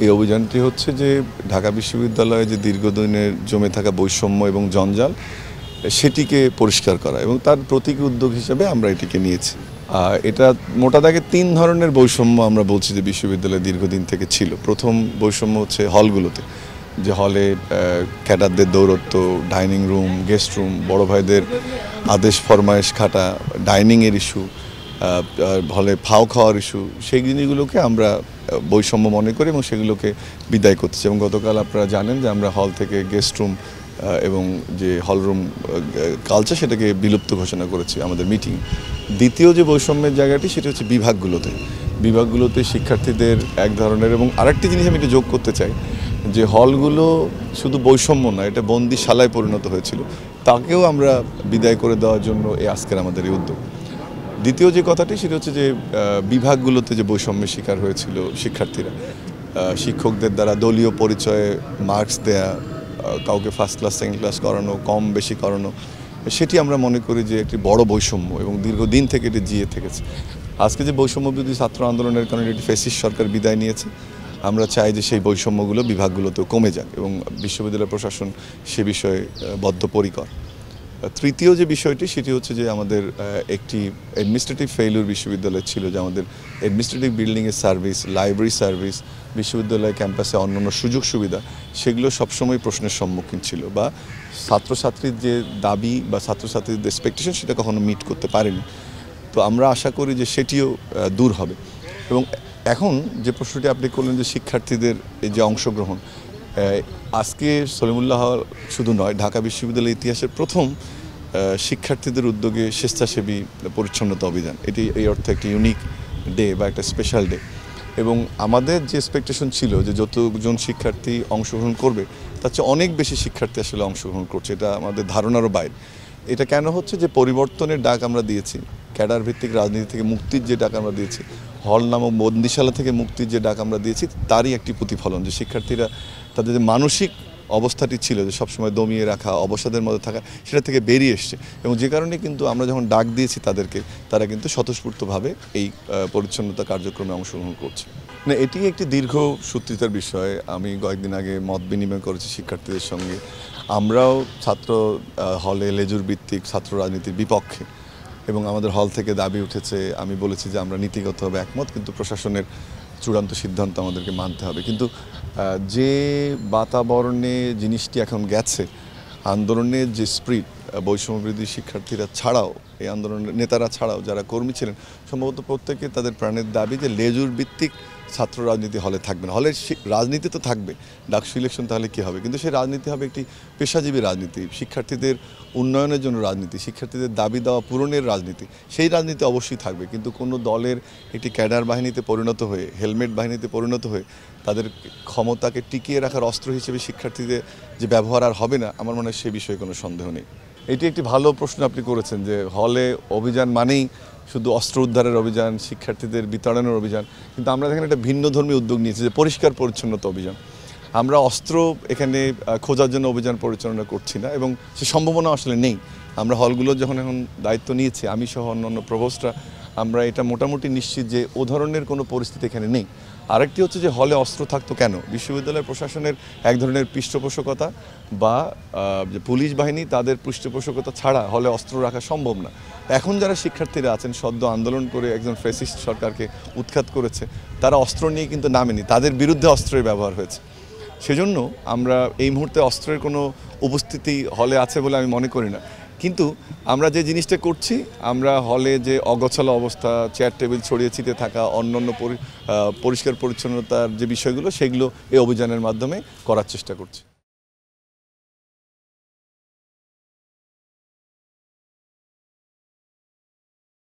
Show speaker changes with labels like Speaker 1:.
Speaker 1: এই অভিযানটি হচ্ছে যে ঢাকা বিশ্ববিদ্যালয়ে যে দীর্ঘদিনের জমে থাকা বৈষম্য এবং জঞ্জাল সেটিকে পরিষ্কার করা এবং তার প্রতীকী উদ্যোগ হিসেবে আমরা এটিকে নিয়েছি। এটা মোটা দাগে 3 ধরনের বৈষম্য আমরা বলছি যে বিশ্ববিদ্যালয়ে দীর্ঘদিন থেকে ছিল। প্রথম বৈষম্য হচ্ছে হলগুলোতে, যে হলে ক্যাডারদের দৌরত্ব, ডাইনিং রুম, গেস্ট রুম, বড় ভাইদের আদেশ ফরমায়েশ খাটা, ডাইনিংয়ের ইস্যু, হলে ফাও খাওয়ার ইস্যু, সেই জিনিসগুলোকে আমরা বৈষম্য মনে করি এবং সেগুলোকে বিদায় করতেছি। এবং গতকাল আপনারা জানেন যে আমরা হল থেকে গেস্ট রুম এবং যে হলরুম কালচার সেটাকে বিলুপ্ত ঘোষণা করেছি আমাদের মিটিং। দ্বিতীয় যে বৈষম্যের জায়গাটি সেটা হচ্ছে বিভাগগুলোতে শিক্ষার্থীদের এক ধরনের, এবং আরেকটি জিনিস আমি এটা যোগ করতে চাই যে হলগুলো শুধু বৈষম্য না, এটা বন্দিশালায় পরিণত হয়েছিল, তাকেও আমরা বিদায় করে দেওয়ার জন্য আজকের আমাদের এই উদ্যোগ। দ্বিতীয় যে কথাটি সেটা হচ্ছে যে বিভাগগুলোতে যে বৈষম্যের শিকার হয়েছিল শিক্ষার্থীরা, শিক্ষকদের দ্বারা দলীয় পরিচয়ে মার্কস দেয়া, কাউকে ফার্স্ট ক্লাস সেকেন্ড ক্লাস করানো, কম বেশি করানো, সেটি আমরা মনে করি যে একটি বড় বৈষম্য এবং দীর্ঘদিন থেকে এটি জিয়ে থেকেছে। আজকে যে বৈষম্য বিরোধী ছাত্র আন্দোলনের কারণে এটি ফ্যাসিস্ট সরকার বিদায় নিয়েছে, আমরা চাই যে সেই বৈষম্যগুলো বিভাগগুলোতেও কমে যাক এবং বিশ্ববিদ্যালয় প্রশাসন সে বিষয়ে বদ্ধপরিকর। তৃতীয় যে বিষয়টি সেটি হচ্ছে যে আমাদের একটি অ্যাডমিনিস্ট্রেটিভ ফেইলিউর বিশ্ববিদ্যালয় ছিল, যে আমাদের অ্যাডমিনিস্ট্রেটিভ বিল্ডিংয়ের সার্ভিস, লাইব্রেরি সার্ভিস, বিশ্ববিদ্যালয় ক্যাম্পাসে অন্যান্য সুযোগ সুবিধা, সেগুলো সবসময় প্রশ্নের সম্মুখীন ছিল, বা ছাত্রছাত্রীর যে দাবি বা ছাত্রছাত্রীদের এক্সপেকটেশন সেটা কখনো মিট করতে পারেনি। তো আমরা আশা করি যে সেটিও দূর হবে। এবং এখন যে প্রশ্নটি আপনি করলেন যে শিক্ষার্থীদের এই যে অংশগ্রহণ, আজকে সলিমুল্লাহ শুধু নয়, ঢাকা বিশ্ববিদ্যালয়ের ইতিহাসের প্রথম শিক্ষার্থীদের উদ্যোগে স্বেচ্ছাসেবী পরিচ্ছন্নতা অভিযান, এটি এই অর্থে একটি ইউনিক ডে বা একটা স্পেশাল ডে। এবং আমাদের যে এক্সপেকটেশন ছিল যে যতজন শিক্ষার্থী অংশগ্রহণ করবে তার চেয়ে অনেক বেশি শিক্ষার্থী আসলে অংশগ্রহণ করছে, এটা আমাদের ধারণারও বাইরে। এটা কেন হচ্ছে যে পরিবর্তনের ডাক আমরা দিয়েছি, ক্যাডার ভিত্তিক রাজনীতি থেকে মুক্তির যে ডাক আমরা দিয়েছি, হল নামক বন্দিশালা থেকে মুক্তির যে ডাক আমরা দিয়েছি, তারই একটি প্রতিফলন যে শিক্ষার্থীরা তাদের যে মানসিক অবস্থাটি ছিল যে সবসময় দমিয়ে রাখা, অবসাদের মধ্যে থাকা, সেটা থেকে বেরিয়ে এসছে। এবং যে কারণে কিন্তু আমরা যখন ডাক দিয়েছি তাদেরকে, তারা কিন্তু স্বতঃস্ফূর্তভাবে এই পরিচ্ছন্নতা কার্যক্রমে অংশগ্রহণ করছে। না, এটি একটি দীর্ঘ সূত্রিতার বিষয়। আমি কয়েকদিন আগে মত বিনিময় করেছি শিক্ষার্থীদের সঙ্গে। আমরাও ছাত্র হলে লেজুর ভিত্তিক ছাত্র রাজনীতির বিপক্ষে, এবং আমাদের হল থেকে দাবি উঠেছে, আমি বলেছি যে আমরা নীতিগতভাবে একমত, কিন্তু প্রশাসনের চূড়ান্ত সিদ্ধান্ত আমাদেরকে মানতে হবে। কিন্তু যে বাতাবরণে জিনিসটি এখন গেছে, আন্দোলনের যে স্পিরিট, বৈষম্যবিরোধী শিক্ষার্থীরা ছাড়াও, এই আন্দোলনের নেতারা ছাড়াও যারা কর্মী ছিলেন, সম্ভবত প্রত্যেকে তাদের প্রাণের দাবি যে লেজুর ভিত্তিক ছাত্র রাজনীতি হলে থাকবে না। হলে রাজনীতি তো থাকবে, ডাকসু ইলেকশন তাহলে কী হবে, কিন্তু সেই রাজনীতি হবে একটি পেশাজীবী রাজনীতি, শিক্ষার্থীদের উন্নয়নের জন্য রাজনীতি, শিক্ষার্থীদের দাবি দেওয়া পূরণের রাজনীতি, সেই রাজনীতি অবশ্যই থাকবে। কিন্তু কোনো দলের একটি ক্যাডার বাহিনীতে পরিণত হয়ে, হেলমেট বাহিনীতে পরিণত হয়ে তাদের ক্ষমতাকে টিকিয়ে রাখার অস্ত্র হিসেবে শিক্ষার্থীদের যে ব্যবহার আর হবে না, আমার মনে হয় সে বিষয়ে কোনো সন্দেহ নেই। এটি একটি ভালো প্রশ্ন আপনি করেছেন যে হলে অভিযান মানেই শুধু অস্ত্র উদ্ধারের অভিযান, শিক্ষার্থীদের বিতরণের অভিযান, কিন্তু আমরা এখানে একটা ভিন্নধর্মী উদ্যোগ নিয়েছি যে পরিষ্কার পরিচ্ছন্নতা অভিযান। আমরা অস্ত্র এখানে খোঁজার জন্য অভিযান পরিচালনা করছি না, এবং সে সম্ভাবনা আসলে নেই। আমরা হলগুলো যখন এখন দায়িত্ব নিয়েছি, আমি সহ অন্যান্য প্রভোস্টরা, আমরা এটা মোটামুটি নিশ্চিত যে ও ধরনের কোনো পরিস্থিতি এখানে নেই। আরেকটি হচ্ছে যে হলে অস্ত্র থাকতো কেন? বিশ্ববিদ্যালয় প্রশাসনের এক ধরনের পৃষ্ঠপোষকতা বা যে পুলিশ বাহিনী, তাদের পৃষ্ঠপোষকতা ছাড়া হলে অস্ত্র রাখা সম্ভব না। এখন যারা শিক্ষার্থীরা আছেন, সদ্য আন্দোলন করে একজন ফ্যাসিস্ট সরকারকে উৎখাত করেছে, তারা অস্ত্র নিয়ে কিন্তু নামেনি, তাদের বিরুদ্ধে অস্ত্রের ব্যবহার হয়েছে। সেজন্য আমরা এই মুহূর্তে অস্ত্রের কোনো উপস্থিতি হলে আছে বলে আমি মনে করি না। কিন্তু আমরা যে জিনিসটা করছি, আমরা হলে যে অগোছালো অবস্থা, চেয়ার টেবিল ছড়িয়ে ছিটিয়ে থাকা, অন্যান্য পরিষ্কার পরিচ্ছন্নতার যে বিষয়গুলো, সেগুলো এই অভিযানের মাধ্যমে করার চেষ্টা করছি।